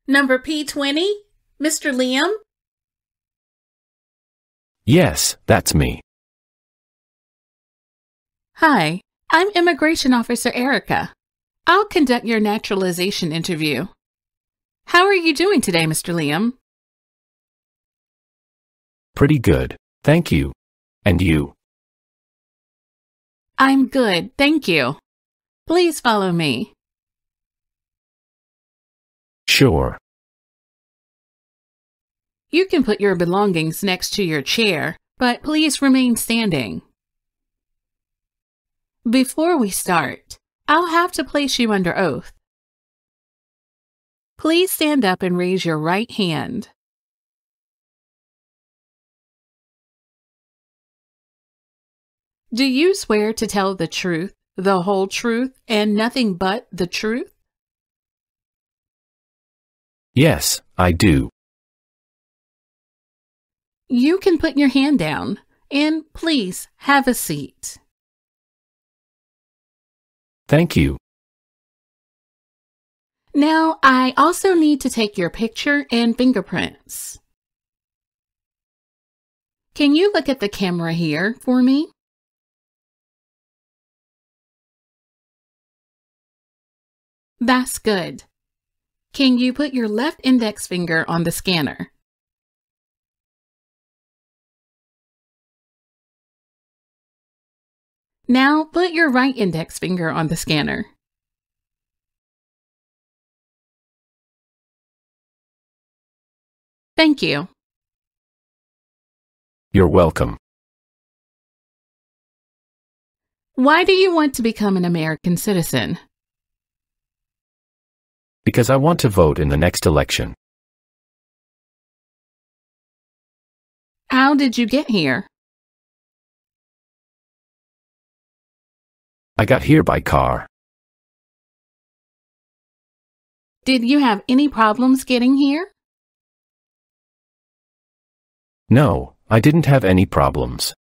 Number P20, Mr. Liam? Yes, that's me. Hi, I'm Immigration Officer Erica. I'll conduct your naturalization interview. How are you doing today, Mr. Liam? Pretty good, thank you. And you? I'm good, thank you. Please follow me. Sure. You can put your belongings next to your chair, but please remain standing. Before we start, I'll have to place you under oath. Please stand up and raise your right hand. Do you swear to tell the truth, the whole truth, and nothing but the truth? Yes, I do. You can put your hand down, and please have a seat. Thank you. Now, I also need to take your picture and fingerprints. Can you look at the camera here for me? That's good. Can you put your left index finger on the scanner? Now put your right index finger on the scanner. Thank you. You're welcome. Why do you want to become an American citizen? Because I want to vote in the next election. How did you get here? I got here by car. Did you have any problems getting here? No, I didn't have any problems.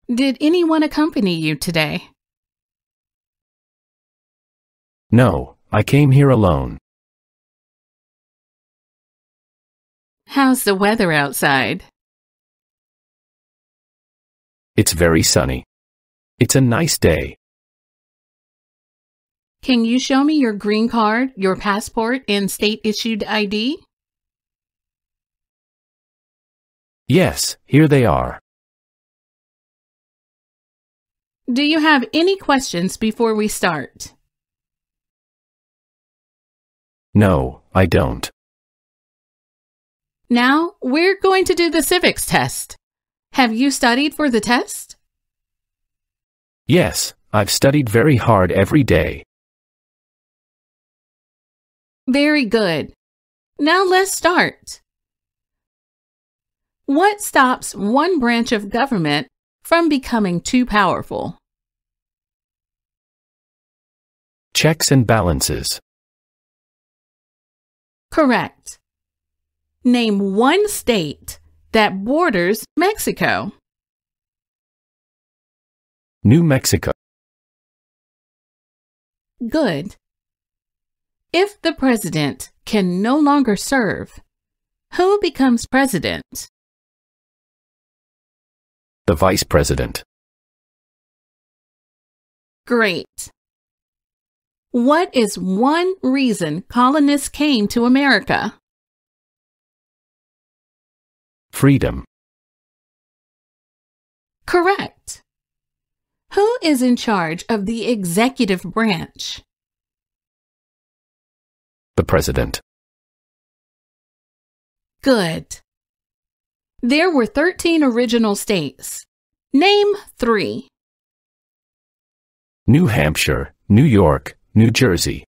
Did anyone accompany you today? No, I came here alone. How's the weather outside? It's very sunny. It's a nice day. Can you show me your green card, your passport, and state-issued ID? Yes, here they are. Do you have any questions before we start? No, I don't. Now, we're going to do the civics test. Have you studied for the test? Yes, I've studied very hard every day. Very good. Now let's start. What stops one branch of government from becoming too powerful? Checks and balances. Correct. Name one state that borders Mexico. New Mexico. Good. If the president can no longer serve, who becomes president? The vice president. Great. What is one reason colonists came to America? Freedom. Correct. Who is in charge of the executive branch? The president. Good. There were 13 original states. Name 3. New Hampshire, New York, New Jersey.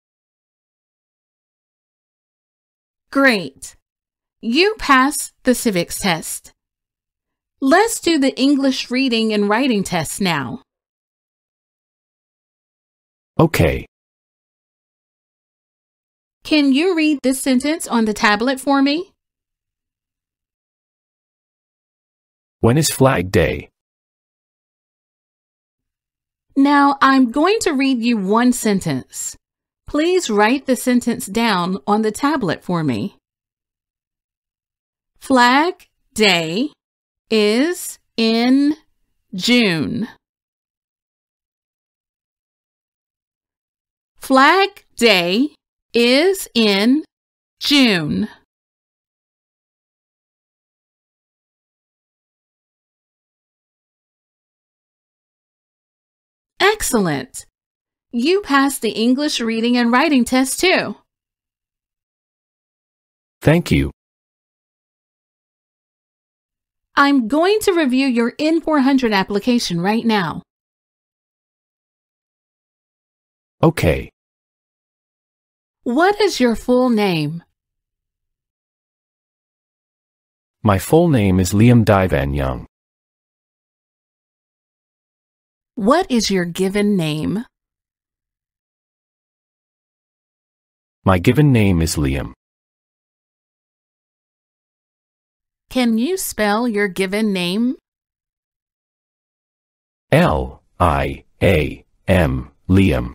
Great. You passed the civics test. Let's do the English reading and writing test now. Okay. Can you read this sentence on the tablet for me? When is Flag Day? Now, I'm going to read you one sentence. Please write the sentence down on the tablet for me. Flag Day is in June. Flag Day is in June. Excellent! You passed the English reading and writing test too. Thank you. I'm going to review your N400 application right now. Okay. What is your full name? My full name is Liam Divan Young. What is your given name? My given name is Liam. Can you spell your given name? L-I-A-M, Liam.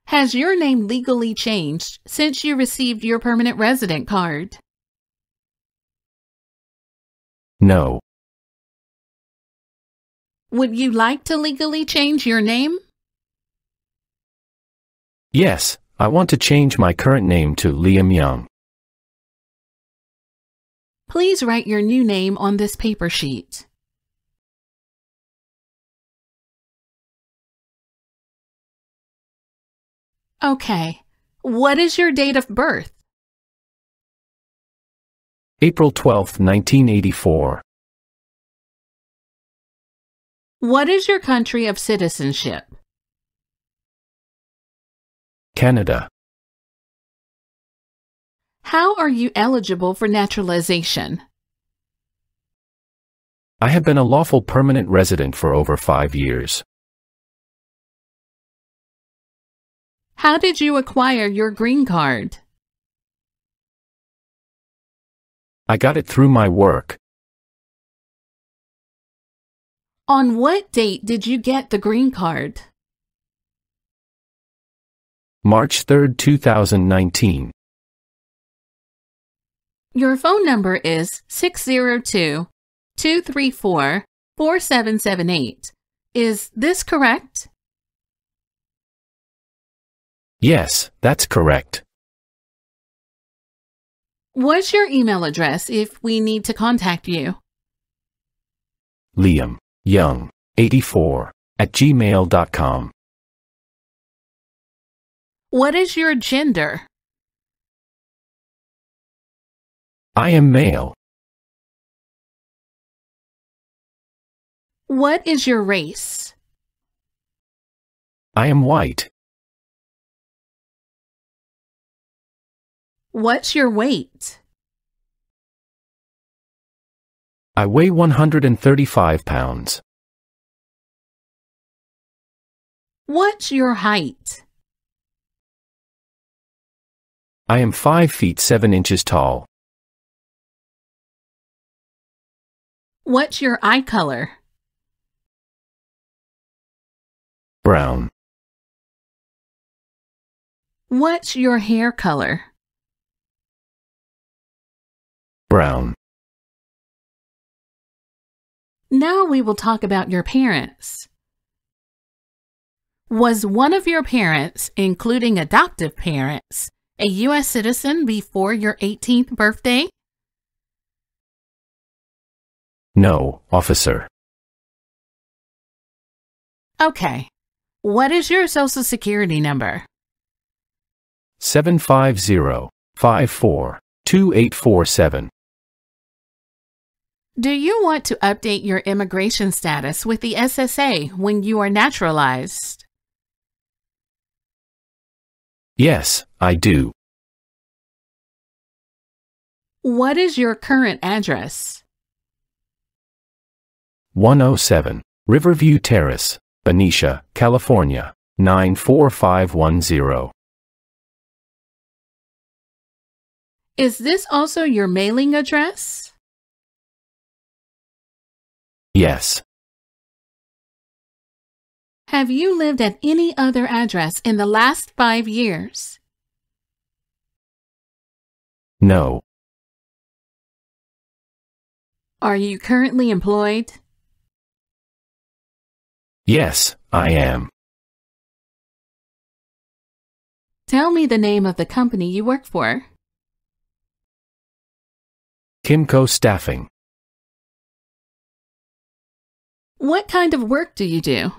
Has your name legally changed since you received your permanent resident card? No. Would you like to legally change your name? Yes, I want to change my current name to Liam Young. Please write your new name on this paper sheet. Okay. What is your date of birth? April 12, 1984. What is your country of citizenship? Canada. How are you eligible for naturalization? I have been a lawful permanent resident for over 5 years. How did you acquire your green card? I got it through my work. On what date did you get the green card? March 3, 2019. Your phone number is 602-234-4778. Is this correct? Yes, that's correct. What's your email address if we need to contact you? Liam Young 84 @gmail.com. What is your gender? I am male. What is your race? I am white. What's your weight? I weigh 135 pounds. What's your height? I am 5 feet 7 inches tall. What's your eye color? Brown. What's your hair color? Brown. Now we will talk about your parents. Was one of your parents, including adoptive parents, a US citizen before your 18th birthday? No, officer. Okay. What is your social security number? 750-54-2847. Do you want to update your immigration status with the SSA when you are naturalized? Yes, I do. What is your current address? 107 Riverview Terrace, Benicia, California, 94510. Is this also your mailing address? Yes. Have you lived at any other address in the last 5 years? No. Are you currently employed? Yes, I am. Tell me the name of the company you work for. Kimco Staffing. What kind of work do you do?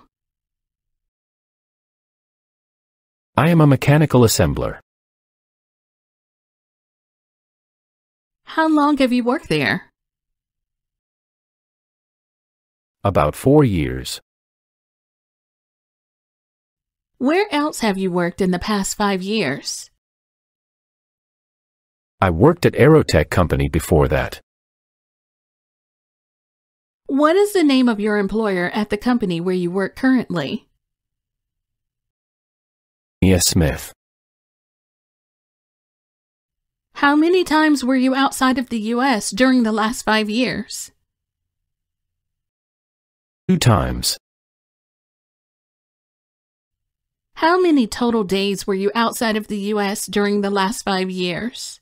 I am a mechanical assembler. How long have you worked there? About 4 years. Where else have you worked in the past 5 years? I worked at Aerotech Company before that. What is the name of your employer at the company where you work currently? Mia Smith. How many times were you outside of the U.S. during the last 5 years? 2 times. How many total days were you outside of the U.S. during the last 5 years?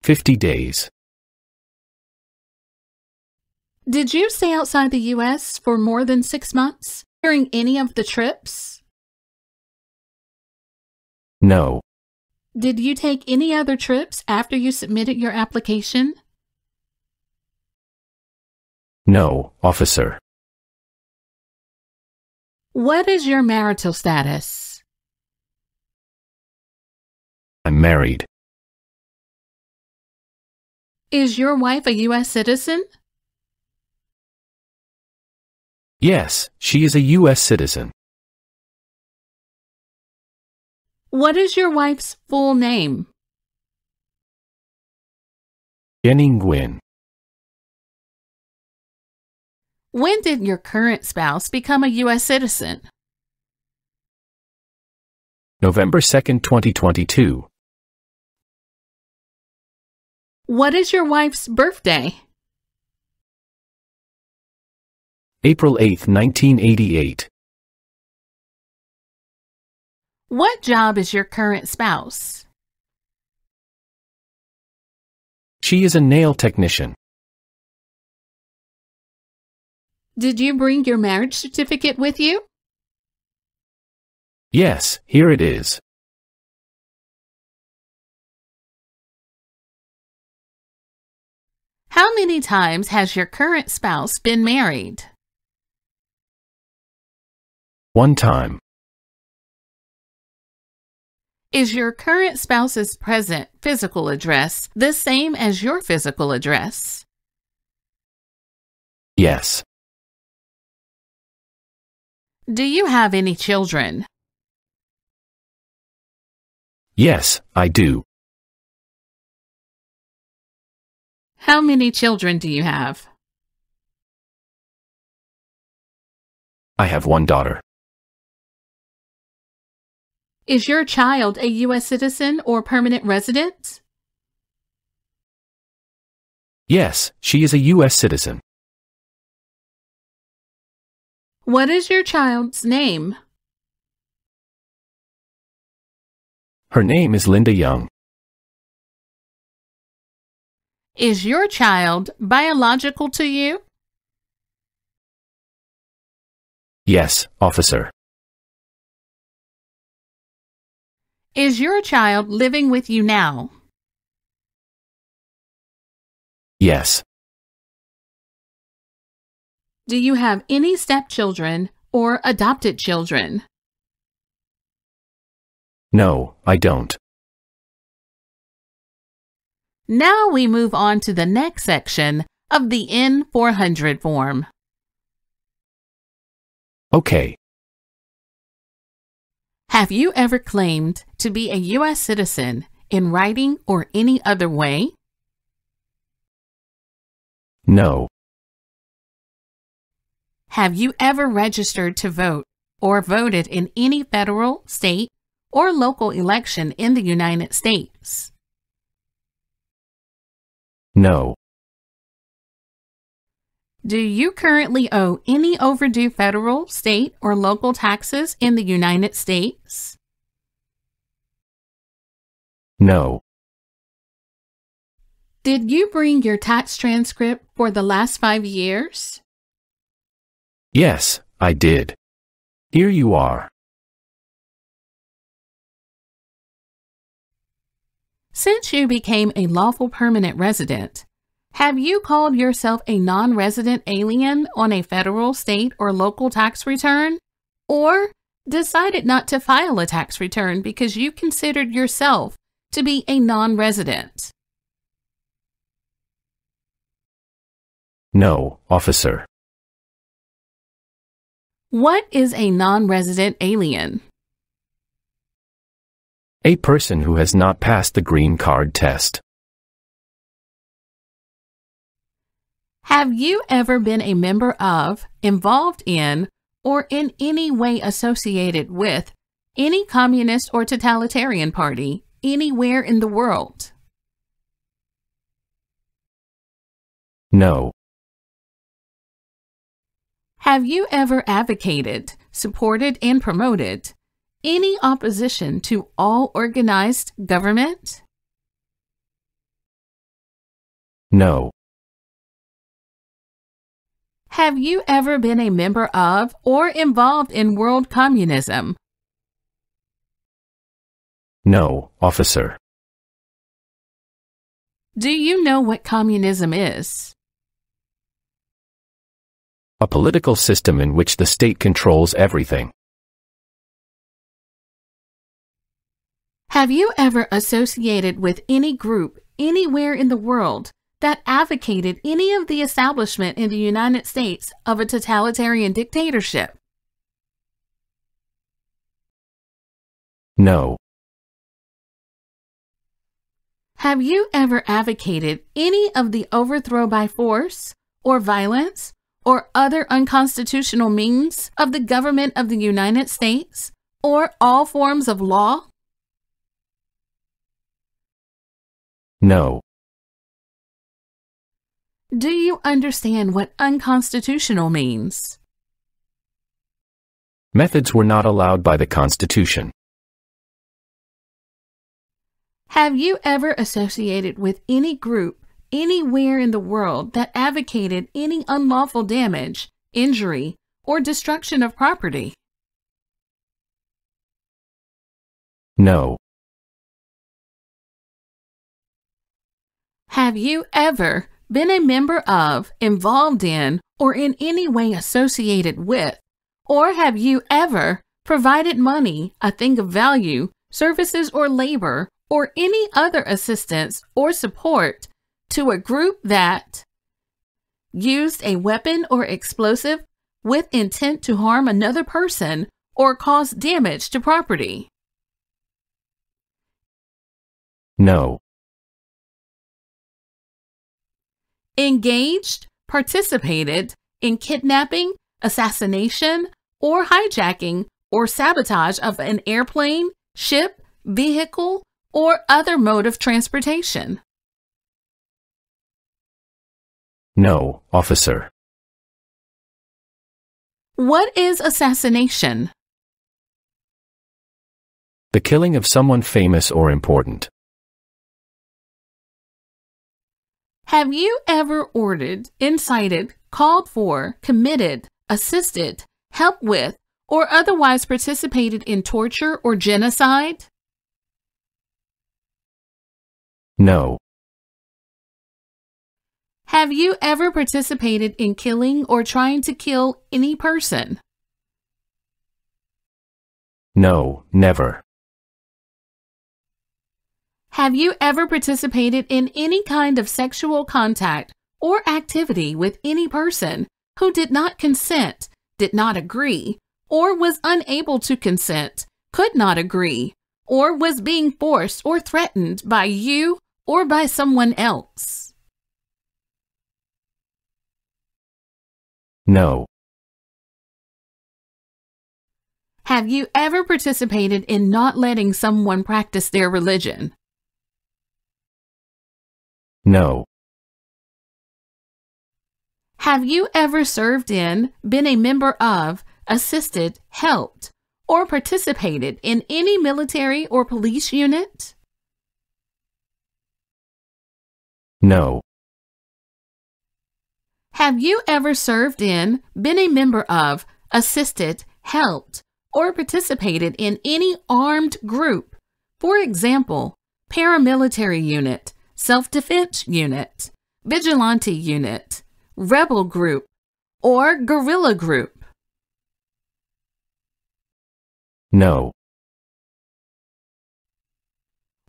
50 days. Did you stay outside the U.S. for more than 6 months during any of the trips? No. Did you take any other trips after you submitted your application? No, officer. What is your marital status? I'm married. Is your wife a U.S. citizen? Yes, she is a U.S. citizen. What is your wife's full name? Jenny Nguyen. When did your current spouse become a U.S. citizen? November 2nd, 2022. What is your wife's birthday? April 8th, 1988. What job is your current spouse? She is a nail technician. Did you bring your marriage certificate with you? Yes, here it is. How many times has your current spouse been married? 1 time. Is your current spouse's present physical address the same as your physical address? Yes. Do you have any children? Yes, I do. How many children do you have? I have 1 daughter. Is your child a U.S. citizen or permanent resident? Yes, she is a U.S. citizen. What is your child's name? Her name is Linda Young. Is your child biological to you? Yes, officer. Is your child living with you now? Yes. Do you have any stepchildren or adopted children? No, I don't. Now we move on to the next section of the N400 form. Okay. Have you ever claimed to be a U.S. citizen in writing or any other way? No. Have you ever registered to vote or voted in any federal, state, or local election in the United States? No. Do you currently owe any overdue federal, state, or local taxes in the United States? No. Did you bring your tax transcript for the last 5 years? Yes, I did. Here you are. Since you became a lawful permanent resident, have you called yourself a non-resident alien on a federal, state, or local tax return? Or decided not to file a tax return because you considered yourself to be a non-resident? No, officer. What is a non-resident alien? A person who has not passed the green card test. Have you ever been a member of, involved in, or in any way associated with any communist or totalitarian party anywhere in the world? No. Have you ever advocated, supported, and promoted any opposition to all organized government? No. Have you ever been a member of or involved in world communism? No, officer. Do you know what communism is? A political system in which the state controls everything. Have you ever associated with any group anywhere in the world that advocated any of the establishment in the United States of a totalitarian dictatorship? No. Have you ever advocated any of the overthrow by force or violence or other unconstitutional means of the government of the United States or all forms of law? No. Do you understand what unconstitutional means? Methods were not allowed by the Constitution. Have you ever associated with any group anywhere in the world that advocated any unlawful damage, injury, or destruction of property? No. Have you ever been a member of, involved in, or in any way associated with, or have you ever provided money, a thing of value, services or labor, or any other assistance or support to a group that used a weapon or explosive with intent to harm another person or cause damage to property? No. Engaged, participated in kidnapping, assassination, or hijacking or sabotage of an airplane, ship, vehicle, or other mode of transportation? No, officer. What is assassination? The killing of someone famous or important. Have you ever ordered, incited, called for, committed, assisted, helped with, or otherwise participated in torture or genocide? No. Have you ever participated in killing or trying to kill any person? No, never. Have you ever participated in any kind of sexual contact or activity with any person who did not consent, did not agree, or was unable to consent, could not agree, or was being forced or threatened by you or by someone else? No. Have you ever participated in not letting someone practice their religion? No. Have you ever served in, been a member of, assisted, helped, or participated in any military or police unit? No. Have you ever served in, been a member of, assisted, helped, or participated in any armed group? For example, paramilitary unit, self-defense unit, vigilante unit, rebel group, or guerrilla group? No.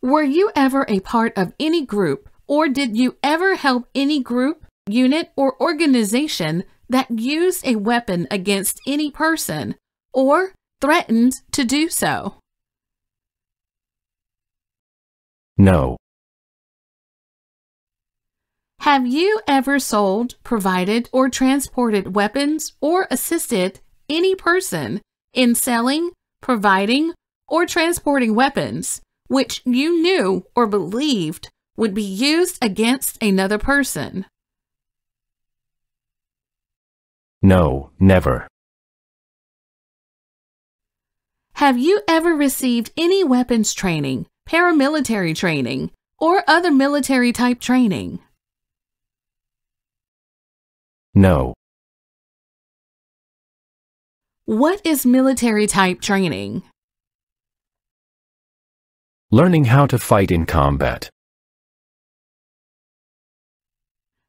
Were you ever a part of any group, or did you ever help any group, unit, or organization that used a weapon against any person, or threatened to do so? No. Have you ever sold, provided, or transported weapons or assisted any person in selling, providing, or transporting weapons which you knew or believed would be used against another person? No, never. Have you ever received any weapons training, paramilitary training, or other military type training? No. What is military type training? Learning how to fight in combat.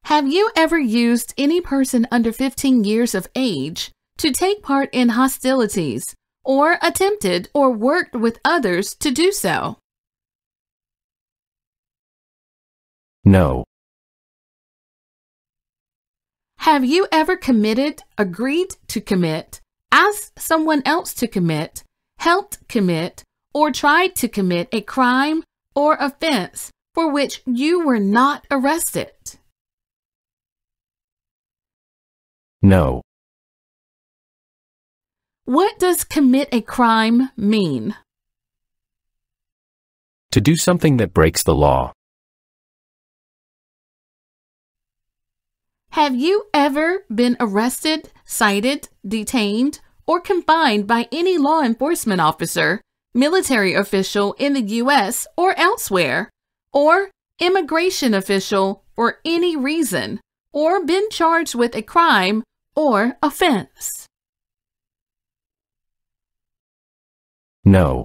Have you ever used any person under 15 years of age to take part in hostilities, or attempted or worked with others to do so? No. Have you ever committed, agreed to commit, asked someone else to commit, helped commit, or tried to commit a crime or offense for which you were not arrested? No. What does commit a crime mean? To do something that breaks the law. Have you ever been arrested, cited, detained, or confined by any law enforcement officer, military official in the U.S. or elsewhere, or immigration official for any reason, or been charged with a crime or offense? No.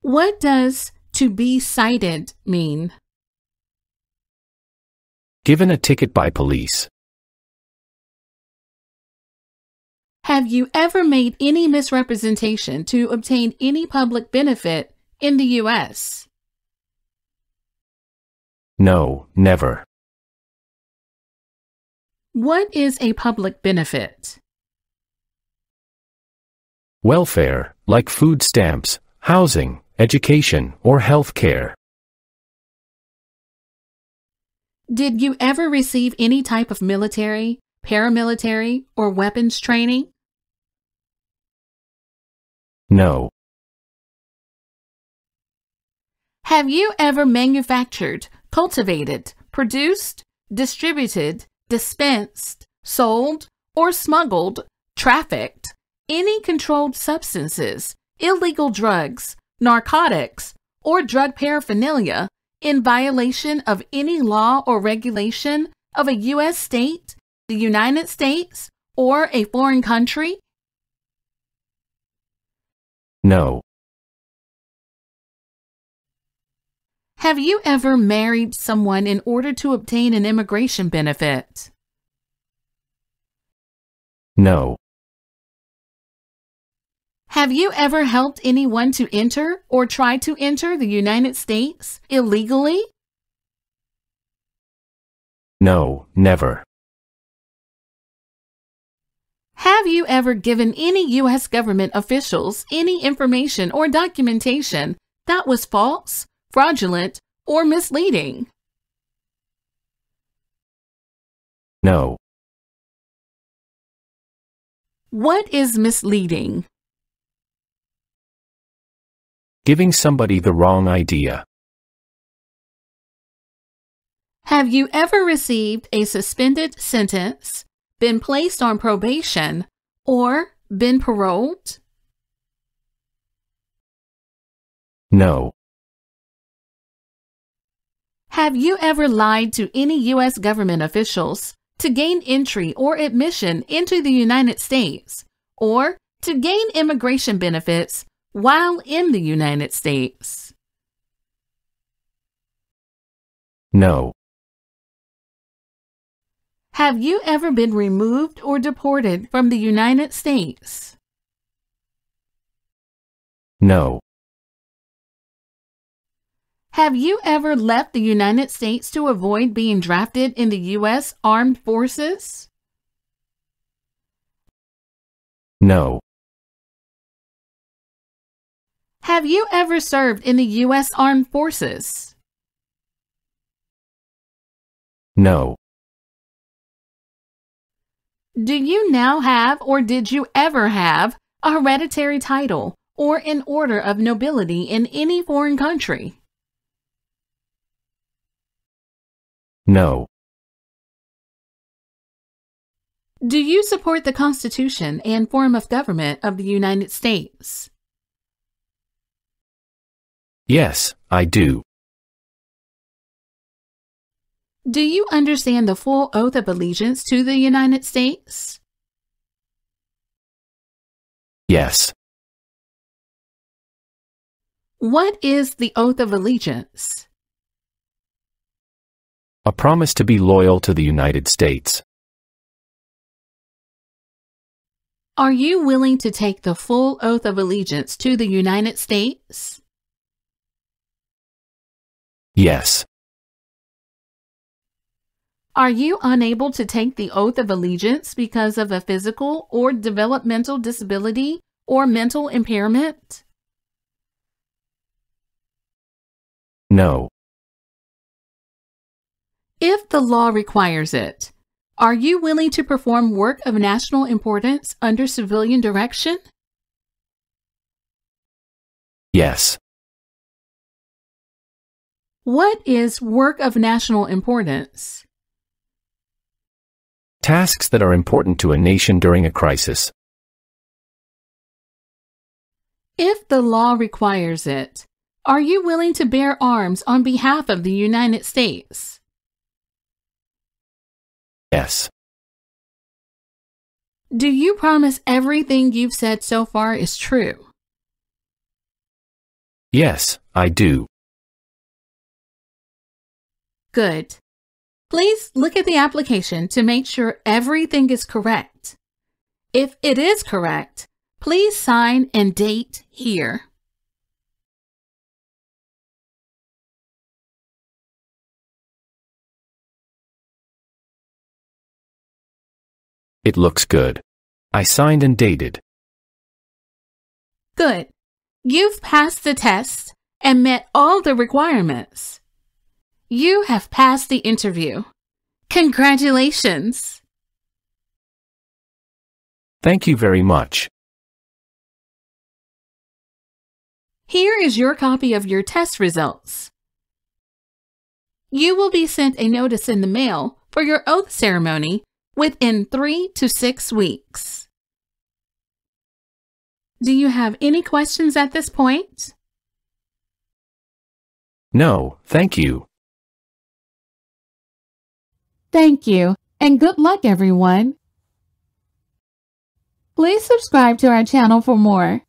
What does to be cited mean? Given a ticket by police. Have you ever made any misrepresentation to obtain any public benefit in the U.S.? No, never. What is a public benefit? Welfare, like food stamps, housing, education, or health care. Did you ever receive any type of military, paramilitary, or weapons training? No. Have you ever manufactured, cultivated, produced, distributed, dispensed, sold, or smuggled, trafficked any controlled substances, illegal drugs, narcotics, or drug paraphernalia in violation of any law or regulation of a U.S. state, the United States, or a foreign country? No. Have you ever married someone in order to obtain an immigration benefit? No. Have you ever helped anyone to enter or try to enter the United States illegally? No, never. Have you ever given any U.S. government officials any information or documentation that was false, fraudulent, or misleading? No. What is misleading? Giving somebody the wrong idea. Have you ever received a suspended sentence, been placed on probation, or been paroled? No. Have you ever lied to any U.S. government officials to gain entry or admission into the United States, or to gain immigration benefits while in the United States? No. Have you ever been removed or deported from the United States? No. Have you ever left the United States to avoid being drafted in the U.S. Armed Forces? No. Have you ever served in the U.S. Armed Forces? No. Do you now have, or did you ever have, a hereditary title or an order of nobility in any foreign country? No. Do you support the Constitution and form of government of the United States? Yes, I do. Do you understand the full oath of allegiance to the United States? Yes. What is the oath of allegiance? A promise to be loyal to the United States. Are you willing to take the full oath of allegiance to the United States? Yes. Are you unable to take the oath of allegiance because of a physical or developmental disability or mental impairment? No. If the law requires it, are you willing to perform work of national importance under civilian direction? Yes. What is work of national importance? Tasks that are important to a nation during a crisis. If the law requires it, are you willing to bear arms on behalf of the United States? Yes. Do you promise everything you've said so far is true? Yes, I do. Good. Please look at the application to make sure everything is correct. If it is correct, please sign and date here. It looks good. I signed and dated. Good. You've passed the test and met all the requirements. You have passed the interview. Congratulations! Thank you very much. Here is your copy of your test results. You will be sent a notice in the mail for your oath ceremony within 3 to 6 weeks. Do you have any questions at this point? No, thank you. Thank you, and good luck, everyone. Please subscribe to our channel for more.